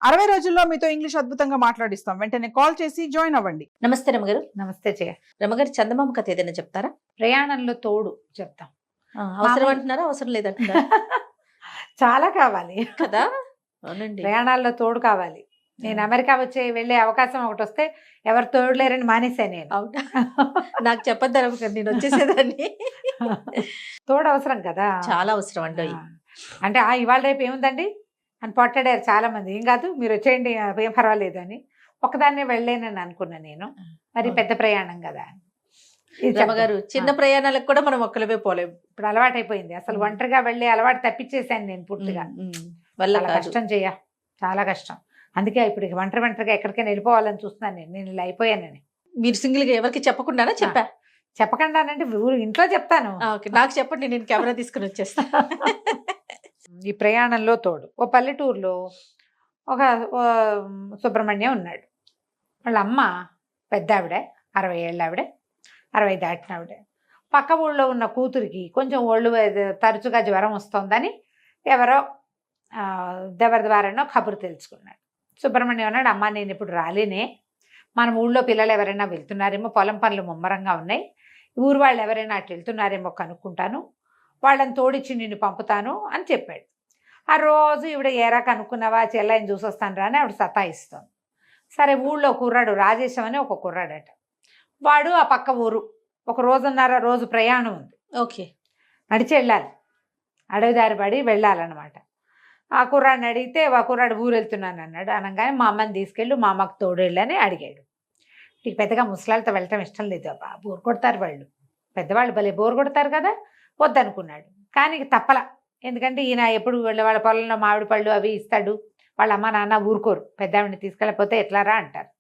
60 రోజుల్లో మీతో ఇంగ్లీష్ అద్భుతంగా మాట్లాడిస్తాం. వెంటనే కాల్ చేసి జాయిన్ అవ్వండి. నమస్తే రమగారు. నమస్తే జయ. రమగారు, చందమామ కథ ఏదైనా చెప్తారా? ప్రయాణంలో తోడు చెప్తాం. అవసరం అంటున్నారా, అవసరం లేదంటున్నారా? చాలా కావాలి కదా. అవునండి, ప్రయాణాల్లో తోడు కావాలి. నేను అమెరికా వెళ్ళే అవకాశం ఒకటి వస్తే ఎవరు తోడు లేరని మానేశాను నేను. అవునా? నాకు చెప్పద్దు రమగారు, నేను వచ్చేసేదాన్ని. తోడు అవసరం కదా, చాలా అవసరం అండి. అంటే ఇవాళ రేపు ఏముందండి అని పొట్టడారు చాలా మంది. ఏం కాదు మీరు వచ్చేయండి, ఏం పర్వాలేదు అని. ఒకదాన్నే వెళ్ళలేనని అనుకున్నా నేను. మరి పెద్ద ప్రయాణం కదా. రమగారు, చిన్న ప్రయాణాలకు కూడా మనం ఒక్కలవే పోలేము. ఇప్పుడు అలవాటైపోయింది. అసలు ఒంటరిగా వెళ్ళే అలవాటు తప్పించేసాను నేను పూర్తిగా. చాలా కష్టం చెయ్య, చాలా కష్టం. అందుకే ఇప్పుడు ఒంటరిగా ఎక్కడికైనా వెళ్ళిపోవాలని చూస్తున్నాను నేను ఇలా అయిపోయానని. మీరు సింగిల్ గా ఎవరికి చెప్పకుండానే చెప్పా? చెప్పకుండానంటే ఇంట్లో చెప్తాను. నాకు చెప్పండి, నేను కెమెరా తీసుకుని వచ్చేస్తా. ఈ ప్రయాణంలో తోడు. ఓ పల్లెటూరులో ఒక సుబ్రహ్మణ్యం ఉన్నాడు. వాళ్ళ అమ్మ పెద్ద ఆవిడ, 60 ఏళ్ళ ఆవిడ, 60 దాటిన ఆవిడ. పక్క ఊళ్ళో ఉన్న కూతురికి కొంచెం ఒళ్ళు తరచుగా జ్వరం వస్తుందని ఎవరో ఎవరి ద్వారానో కబురు తెలుసుకున్నాడు. సుబ్రహ్మణ్యం అన్నాడు, అమ్మ నేను ఇప్పుడు రాలేనే, మన ఊళ్ళో పిల్లలు ఎవరైనా వెళ్తున్నారేమో, పొలం పనులు ముమ్మరంగా ఉన్నాయి, ఊరు వాళ్ళు ఎవరైనా అటు వెళ్తున్నారేమో కనుక్కుంటాను, వాళ్ళని తోడిచ్చి నిన్ను పంపుతాను అని చెప్పాడు. ఆ రోజు ఈవిడ ఏరా కనుక్కున్నావా, చెల్లాయిని చూసొస్తాను రా అని ఆవిడ సతాయిస్తాను. సరే, ఊళ్ళో కుర్రాడు రాజేశం అని ఒక కుర్రాడట. వాడు ఆ పక్క ఊరు, ఒక రోజు ప్రయాణం ఉంది. ఓకే, నడిచి వెళ్ళాలి, అడవి దారి పడి వెళ్ళాలన్నమాట. ఆ కుర్రాడిని అడిగితే ఆ కుర్రాడు ఊరు వెళ్తున్నాను అన్నాడు. అనగానే మా అమ్మని తీసుకెళ్ళి మా అమ్మకు తోడు వెళ్ళని అడిగాడు. నీకు పెద్దగా ముసలాళ్ళతో వెళ్ళటం ఇష్టం లేదు అబ్బా, బోరు కొడతారు వాళ్ళు, పెద్దవాళ్ళు భలే బోరు కొడతారు కదా, వద్దనుకున్నాడు. కానీ తప్పల, ఎందుకంటే ఈయన ఎప్పుడు వాళ్ళ పొలంలో మామిడి పళ్ళు అవి ఇస్తాడు, వాళ్ళ అమ్మ నాన్న ఊరుకోరు, పెద్దవాడిని తీసుకెళ్ళకపోతే ఎట్లారా అంటారు.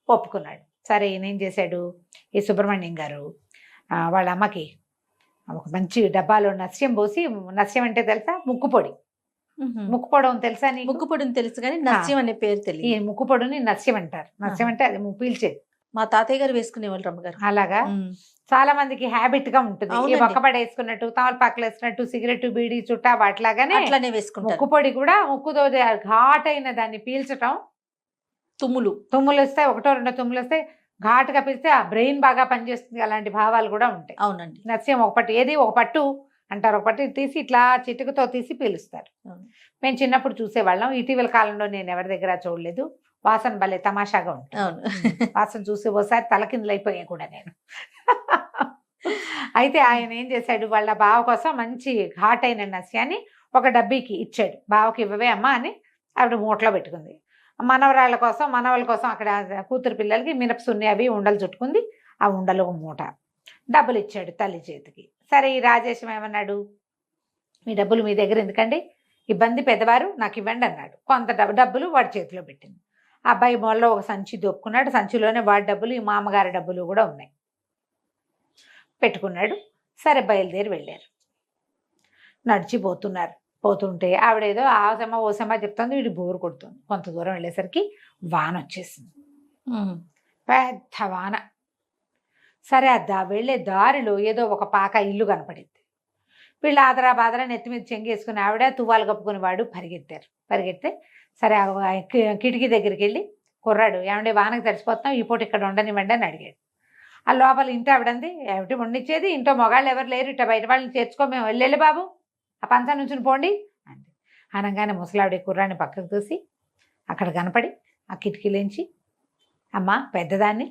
ఒప్పుకున్నాడు. సరే, ఈయన ఏం చేశాడు, ఈ సుబ్రహ్మణ్యం గారు వాళ్ళ అమ్మకి ఒక మంచి డబ్బాలో నస్యం పోసి, నస్యం అంటే తెలుసా, ముక్కుపొడి. ముక్కుపొడం తెలుసా నీకు? ముక్కుపొడిని తెలుసు కానీ నస్యం అనే పేరు తెలియదు. ఈ ముక్కుపొడిని నస్యం అంటారు. నస్యం అంటే అది పీల్చేది. మా తాతయ్య గారు వేసుకునేవాళ్ళు రమ్మగారు. అలాగా చాలా మందికి హ్యాబిట్ గా ఉంటుంది. ఒక్కపడి వేసుకున్నట్టు, తమలపాకులు వేసుకున్నట్టు, సిగరెట్ బీడి చుట్టా వాటిలాగానే అట్లానే వేసుకుంటారు. ముక్కుపొడి కూడా ముక్కుతో ఘాట్ అయిన దాన్ని పీల్చటం. తుమ్ములు వస్తాయి, 1-2 తుమ్ములు వస్తాయి, ఘాటుగా పీల్స్తే ఆ బ్రెయిన్ బాగా పనిచేస్తుంది. అలాంటి భావాలు కూడా ఉంటాయి. అవునండి. నస్యం ఒక పట్టు అంటారు, ఒక పట్టు తీసి ఇట్లా చిటుకుతో తీసి పీలుస్తారు. మేము చిన్నప్పుడు చూసేవాళ్ళం. ఇటీవల కాలంలో నేను ఎవరి దగ్గర చూడలేదు. వాసన భలే తమాషాగా ఉంటుంది. అవును, వాసన చూసి ఒకసారి తలకిందులైపోయా కూడా నేను. అయితే ఆయన ఏం చేశాడు, వాళ్ళ బావ కోసం మంచి ఘాటైన నస్యాన్ని ఒక డబ్బీకి ఇచ్చాడు. బావకి ఇవ్వవే అమ్మా అని ఆవిడ మూటలో పెట్టుకుంది. మనవరాళ్ళ కోసం, మనవాళ్ళ కోసం అక్కడ కూతురు పిల్లలకి మినపసున్ని అవి ఉండలు చుట్టుకుంది. ఆ ఉండలు ఒక మూట డబ్బులు ఇచ్చాడు తల్లి చేతికి. సరే, ఈ రాజేశం ఏమన్నాడు, మీ డబ్బులు మీ దగ్గర ఎందుకండి, ఇబ్బంది, పెద్దవారు నాకు ఇవ్వండి అన్నాడు. కొంత డబ్బులు వాడి చేతిలో పెట్టింది. అబ్బాయి మొల్లో ఒక సంచి దొప్పుకున్నాడు. సంచిలోనే వాడి డబ్బులు, ఈ మామగారి డబ్బులు కూడా ఉన్నాయి, పెట్టుకున్నాడు. సరే, బయలుదేరి వెళ్ళారు. నడిచిపోతున్నారు. పోతుంటే ఆవిడేదో ఆసమ ఓసమ చెప్తుంది, వీడి బోరు కొడుతుంది. కొంత దూరం వెళ్ళేసరికి వాన వచ్చేసింది, పెద్ద వాన. సరే, వెళ్ళే దారిలో ఏదో ఒక పాక ఇల్లు కనపడింది. వీళ్ళు ఆదరా బాదరా నెత్తి మీద చెంగేసుకుని ఆవిడ తువ్వాలు కప్పుకుని వాడు పరిగెడితే సరే, కిటికీ దగ్గరికి వెళ్ళి కుర్రాడు, ఏమంటే వానకు తడిసిపోతున్నాం, ఈ పూట ఇక్కడ ఉండనివ్వండి అని అడిగాడు. ఆ లోపల ఇంటి ఆవిడంది, ఏమిటి వండిచ్చేది, ఇంట్లో మొగాళ్ళు ఎవరు లేరు, ఇట్లా బయట వాళ్ళని చేర్చుకో, మేము వెళ్ళి బాబు ఆ పంచా నుంచి పోండి అంది. అనగానే ముసలావిడ కుర్రాన్ని పక్కకు చూసి అక్కడ కనపడి ఆ కిటికీలోంచి, అమ్మ పెద్దదాన్ని,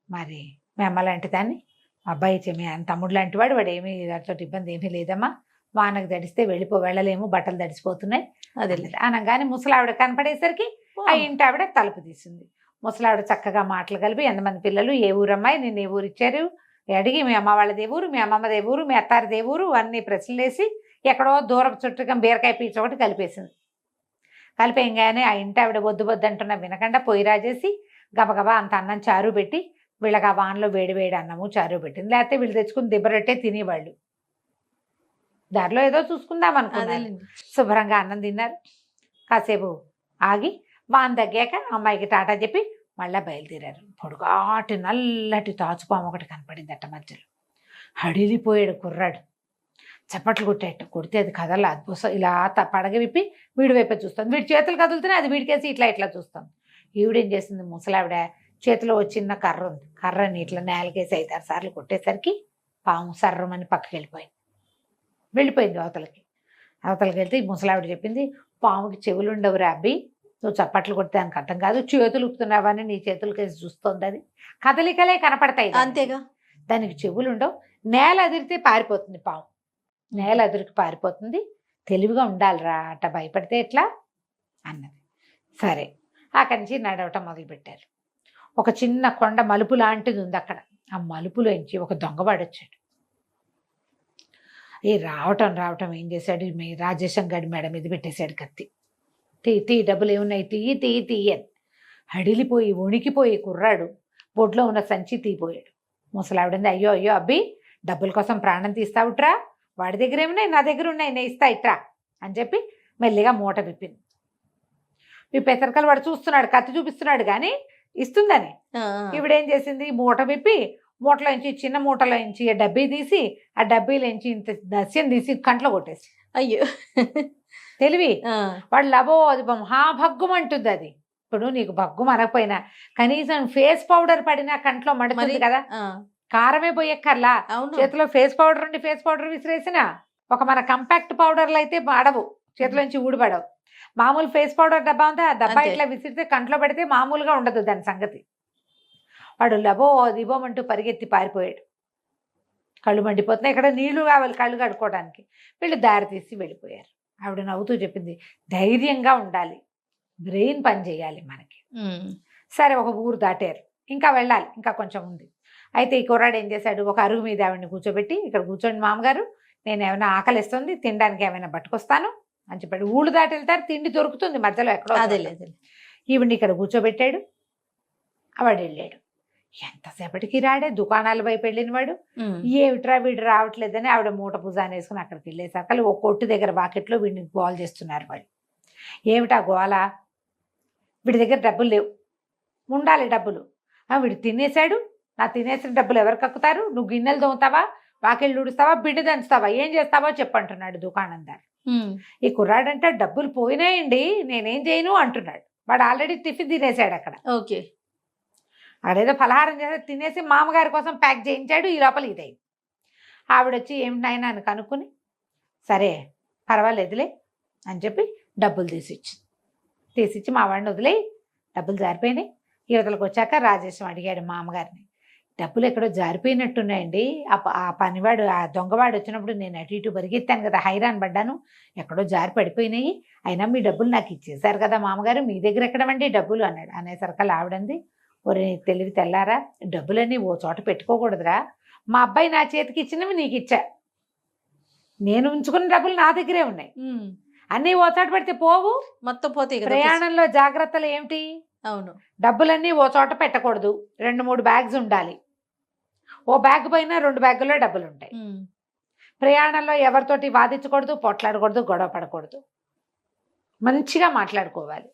మరి మీ అమ్మ లాంటి దాన్ని, అబ్బాయి మీ తమ్ముడు లాంటి వాడు, ఏమీ దాంతో ఇబ్బంది ఏమీ లేదమ్మా, వానకు తడిస్తే వెళ్ళలేము, బట్టలు తడిసిపోతున్నాయి అదే లేదు అనగానే ముసలావిడ కనపడేసరికి ఆ ఇంటి ఆవిడ తలుపు తీసింది. ముసలావిడ చక్కగా మాటలు కలిపి, ఎంతమంది పిల్లలు, ఏ ఊరమ్మాయి, నిన్ను ఏ ఊరు ఇచ్చారు అడిగి, మీ అమ్మ వాళ్ళ దేవురు, మీ అమ్మమ్మ దేవురు, మీ అత్తారి దేవురు అన్ని ప్రశ్నలు వేసి ఎక్కడో దూరపు చుట్టుగా బీరకాయ పీచ ఒకటి కలిపేసింది. కలిపేయంగానే ఆ ఇంటి ఆవిడ బొద్దు అంటున్నా వినకుండా పొయ్యి రాజేసి గబగబా అంత అన్నం చారు పెట్టి, వీళ్ళకి ఆ వానలో వేడి అన్నము చారు పెట్టింది. లేకపోతే వీళ్ళు తెచ్చుకుని దిబ్బరొట్టే తినేవాళ్ళు. దారిలో ఏదో చూసుకుందాం అనుకున్నారు. శుభ్రంగా అన్నం తిన్నారు. కాసేపు ఆగి వాన తగ్గాక అమ్మాయికి టాటా చెప్పి మళ్ళీ బయలుదేరారు. పొడుగాటి నల్లటి తాచుపాము ఒకటి కనపడిందట మధ్యలో. హడిలిపోయాడు కుర్రాడు. చప్పట్లు కొడితే అది కదల ఇలా పడగ విప్పి వీడి వైపే చూస్తుంది. వీడి చేతులు కదులుతూనే అది వీడికేసి ఇట్లా ఇట్లా చూస్తుంది. ఈవిడేం చేసింది, ముసలావిడ చేతిలో చిన్న కర్ర ఉంది, కర్రని ఇట్లా నేలకేసి 5-6 సార్లు కొట్టేసరికి పాము సర్రమని పక్కకి వెళ్ళిపోయింది అవతలకి వెళ్తే ఈ ముసలావిడ చెప్పింది, పాముకి చెవులు ఉండవురా అబ్బి, నువ్వు చప్పట్లు కొడితే దానికి అర్థం కాదు, చేతులు ఉప్పుతున్నావని నీ చేతులకేసి చూస్తుంది, అది కదలికలే కనపడతాయి అంతేగా, దానికి చెవులు ఉండవు, నేల అదిరితే పారిపోతుంది పాము, నేల అదిరికి పారిపోతుంది, తెలివిగా ఉండాలిరా, అట్ట భయపడితే ఎట్లా అన్నది. సరే అక్కడి నుంచి నడవటం మొదలుపెట్టారు. ఒక చిన్న కొండ మలుపు లాంటిది ఉంది అక్కడ. ఆ మలుపులోంచి ఒక దొంగవాడు వచ్చాడు. రావటం ఏం చేశాడు, రాజేశం గడి మెడ మీద పెట్టేశాడు కత్తి. తీ డబ్బులు ఏమున్నాయి, తీయి అని హడిలిపోయి వణికిపోయి కుర్రాడు బొడ్లో ఉన్న సంచి తీపోయాడు. ముసలావిడింది, అయ్యో అబ్బి, డబ్బుల కోసం ప్రాణం తీస్తావుట్రా, వాడి దగ్గర ఏమున్నాయి, నా దగ్గర ఉన్నాయి, నేను ఇస్తా ఇట్రా అని చెప్పి మెల్లిగా మూట విప్పింది. విప్పేసరికల్ వాడు చూస్తున్నాడు, కత్తి చూపిస్తున్నాడు కానీ ఇస్తుందని. ఈవిడేం చేసింది, మూట విప్పి మూటలోంచి, చిన్న మూటలోంచి డబ్బీ తీసి, ఆ డబ్బీలోంచి ఇంత దస్యం తీసి కంట్లో కొట్టేసి. అయ్యో తెలివి. వాడు లబో అది భగ్గుం అంటుంది. అది ఇప్పుడు నీకు భగ్గుం అనకపోయినా కనీసం ఫేస్ పౌడర్ పడినా కంట్లో మడుతుంది కదా, కారమే పోయక్కర్లా, చేతిలో ఫేస్ పౌడర్ ఉండి ఫేస్ పౌడర్ విసిరేసిన ఒక మన కంపాక్ట్ పౌడర్లు అయితే పడవు, చేతిలోంచి ఊడిపడవు. మామూలు ఫేస్ పౌడర్ డబ్బా ఉంటే ఆ డబ్బా ఇట్లా విసిరితే కంట్లో పెడితే మామూలుగా ఉండదు దాని సంగతి. వాడు లబో దిబోమంటూ పరిగెత్తి పారిపోయాడు. కళ్ళు మండిపోతున్నాయి, ఇక్కడ నీళ్లు కావాలి కళ్ళు కడుక్కోవడానికి. వీళ్ళు దారి తీసి వెళ్ళిపోయారు. ఆవిడ నవ్వుతూ చెప్పింది, ధైర్యంగా ఉండాలి, బ్రెయిన్ పని చేయాలి మనకి. సరే ఒక ఊరు దాటారు, ఇంకా వెళ్ళాలి, ఇంకా కొంచెం ఉంది. అయితే ఈ కుర్రాడు ఏం చేశాడు, ఒక అరుగు మీద ఆవిడని కూర్చోబెట్టి, ఇక్కడ కూర్చోండి మామగారు, నేను ఏమైనా ఆకలిస్తుంది, తినడానికి ఏమైనా పట్టుకొస్తాను అని చెప్పాడు. ఊళ్ళు దాటి వెళ్తారు, తిండి దొరుకుతుంది మధ్యలో ఎక్కడో. ఈవిడ్ని ఇక్కడ కూర్చోబెట్టాడు. వాడు వెళ్ళాడు. ఎంతసేపటికి రాడే, దుకాణాల వైపు వెళ్ళిన వాడు. ఏమిట్రా వీడు రావట్లేదని ఆవిడ మూట భుజాన్ని వేసుకుని అక్కడికి వెళ్ళేసరికి ఒక కొట్టు దగ్గర బాకెట్లో వీడిని గోల చేస్తున్నారు వాళ్ళు. ఏమిటా గోల, వీడి దగ్గర డబ్బులు లేవు, ఉండాలి డబ్బులు, వీడు తినేశాడు, నా తినేసిన డబ్బులు ఎవరు కక్కుతారు, నువ్వు గిన్నెలు దోముతావా, వాకిళ్ళు ఊడుస్తావా, బిడ్డ దంచుతావా, ఏం చేస్తావో చెప్పంటున్నాడు దుకాణందారు. ఈ కుర్రాడంటే డబ్బులు పోయినాయండి, నేనేం చేయను అంటున్నాడు. వాడు ఆల్రెడీ టిఫిన్ తినేశాడు అక్కడ. ఓకే, అక్కడేదో పలహారం చేసి తినేసి మామగారి కోసం ప్యాక్ చేయించాడు. ఈ లోపల ఇదైంది. ఆవిడొచ్చి ఏమిటి నాయనా అని కనుక్కుని, సరే పర్వాలేదులే అని చెప్పి డబ్బులు తీసిచ్చి మా వాడిని వదిలేయి, డబ్బులు జారిపోయినాయి. యువతలకు వచ్చాక రాజేశం అడిగాడు మామగారిని, డబ్బులు ఎక్కడో జారిపోయినట్టున్నాయండి, ఆ పనివాడు ఆ దొంగవాడు వచ్చినప్పుడు నేను అటు ఇటు పరిగెత్తాను కదా, హైరాన్ పడ్డాను, ఎక్కడో జారి పడిపోయినాయి, అయినా మీ డబ్బులు నాకు ఇచ్చేశారు కదా మామగారు, మీ దగ్గర ఎక్కడమండి డబ్బులు అన్నాడు. అనేసరికల్ ఆవిడంది, ఒరే తెలివి తెల్లారా, డబ్బులన్నీ ఓ చోట పెట్టుకోకూడదురా, మా అబ్బాయి నా చేతికి ఇచ్చినవి నీకు ఇచ్చా, నేను ఉంచుకున్న డబ్బులు నా దగ్గరే ఉన్నాయి, అన్నీ ఓ చోట పెడితే పోవు, మొత్తం పోతే. ప్రయాణంలో జాగ్రత్తలు ఏమిటి, అవును, డబ్బులన్నీ ఓ చోట పెట్టకూడదు, 2-3 బ్యాగ్స్ ఉండాలి, ఓ బ్యాగ్ పైన 2 బ్యాగుల్లో డబ్బులు ఉంటాయి. ప్రయాణంలో ఎవరితోటి వాదించకూడదు, పొట్లాడకూడదు, గొడవ పడకూడదు, మంచిగా మాట్లాడుకోవాలి,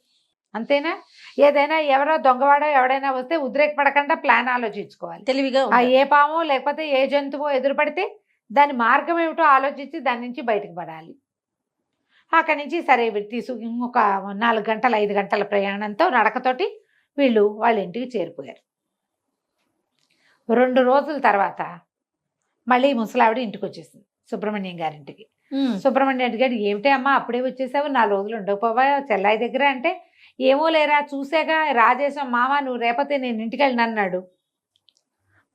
అంతేనా. ఏదైనా ఎవరో దొంగవాడో ఎవడైనా వస్తే ఉద్రేకపడకుండా ప్లాన్ ఆలోచించుకోవాలి తెలివిగా. ఏ పామో లేకపోతే ఏ జంతువో ఎదురుపడితే దాని మార్గం ఏమిటో ఆలోచించి దాని నుంచి బయటకు పడాలి. అక్కడి నుంచి సరే ఇంకొక 4 గంటల 5 గంటల ప్రయాణంతో నడకతోటి వీళ్ళు వాళ్ళ ఇంటికి చేరిపోయారు. 2 రోజుల తర్వాత మళ్ళీ ముసలావిడ ఇంటికి వచ్చేసింది, సుబ్రహ్మణ్యం గారింటికి. సుబ్రహ్మణ్యం గారు, ఏమిటే అమ్మా అప్పుడే వచ్చేసావు, 4 రోజులు ఉండకపోవా చెల్లాయి దగ్గర అంటే, ఏమో లేరా చూసాగా రాజేశం మామ, నువ్వు రేపతే నేను ఇంటికి వెళ్ళిన అన్నాడు.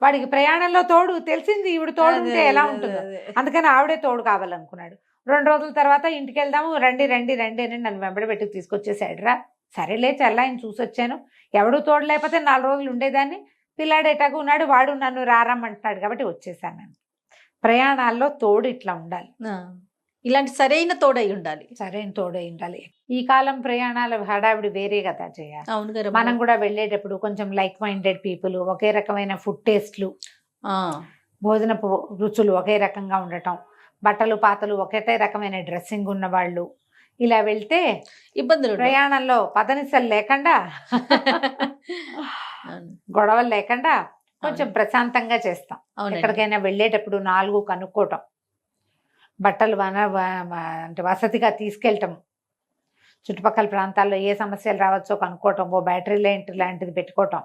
వాడికి ప్రయాణంలో తోడు తెలిసింది, ఈవిడ తోడు ఉంటే ఎలా ఉంటుందో, అందుకని ఆవిడే తోడు కావాలనుకున్నాడు. 2 రోజుల తర్వాత ఇంటికి వెళ్దాము, రండి రండి రండి అని నన్ను వెంబడి తీసుకొచ్చేసాడురా. సరేలే చల్లాయిని చూసొచ్చాను, ఎవడు తోడు లేకపోతే 4 రోజులు ఉండేదాన్ని, పిల్లాడేటాగా ఉన్నాడు, వాడు నన్ను రారమ్మంటున్నాడు కాబట్టి వచ్చేసాను. ప్రయాణాల్లో తోడు ఇట్లా ఉండాలి, ఇలాంటి సరైన తోడై ఉండాలి, సరైన తోడై ఉండాలి. ఈ కాలం ప్రయాణాల హడావిడి వేరే కదా చేయాలి. అవును గారు, మనం కూడా వెళ్ళేటప్పుడు కొంచెం లైక్ మైండెడ్ పీపుల్, ఒకే రకమైన ఫుడ్ టేస్ట్లు, భోజనపు రుచులు ఒకే రకంగా ఉండటం, బట్టలు పాతలు ఒకటే రకమైన డ్రెస్సింగ్ ఉన్న వాళ్ళు, ఇలా వెళ్తే ఇబ్బందులు, ప్రయాణంలో పదనిసలు లేకుండా గొడవలు లేకుండా కొంచెం ప్రశాంతంగా చేస్తాం. ఎక్కడికైనా వెళ్ళేటప్పుడు 4 కనుక్కోవటం, బట్టలు అంటే వసతిగా తీసుకెళ్ళటం, చుట్టుపక్కల ప్రాంతాల్లో ఏ సమస్యలు రావచ్చో కనుక్కోవటం, ఓ బ్యాటరీ లైట్ లాంటిది పెట్టుకోవటం,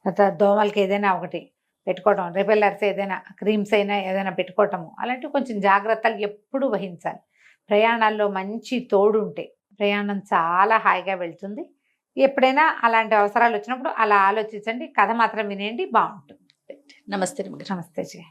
తర్వాత దోమలకి ఏదైనా ఒకటి పెట్టుకోవటం, రిపెల్లర్స్ ఏదైనా క్రీమ్స్ అయినా ఏదైనా పెట్టుకోవటము, అలాంటివి కొంచెం జాగ్రత్తలు ఎప్పుడూ వహించాలి. ప్రయాణాల్లో మంచి తోడు ఉంటే ప్రయాణం చాలా హాయిగా వెళ్తుంది. ఎప్పుడైనా అలాంటి అవసరాలు వచ్చినప్పుడు అలా ఆలోచించండి, కథ మాత్రం వినేయండి, బాగుంటుంది. నమస్తే రమగారు. నమస్తే జయ.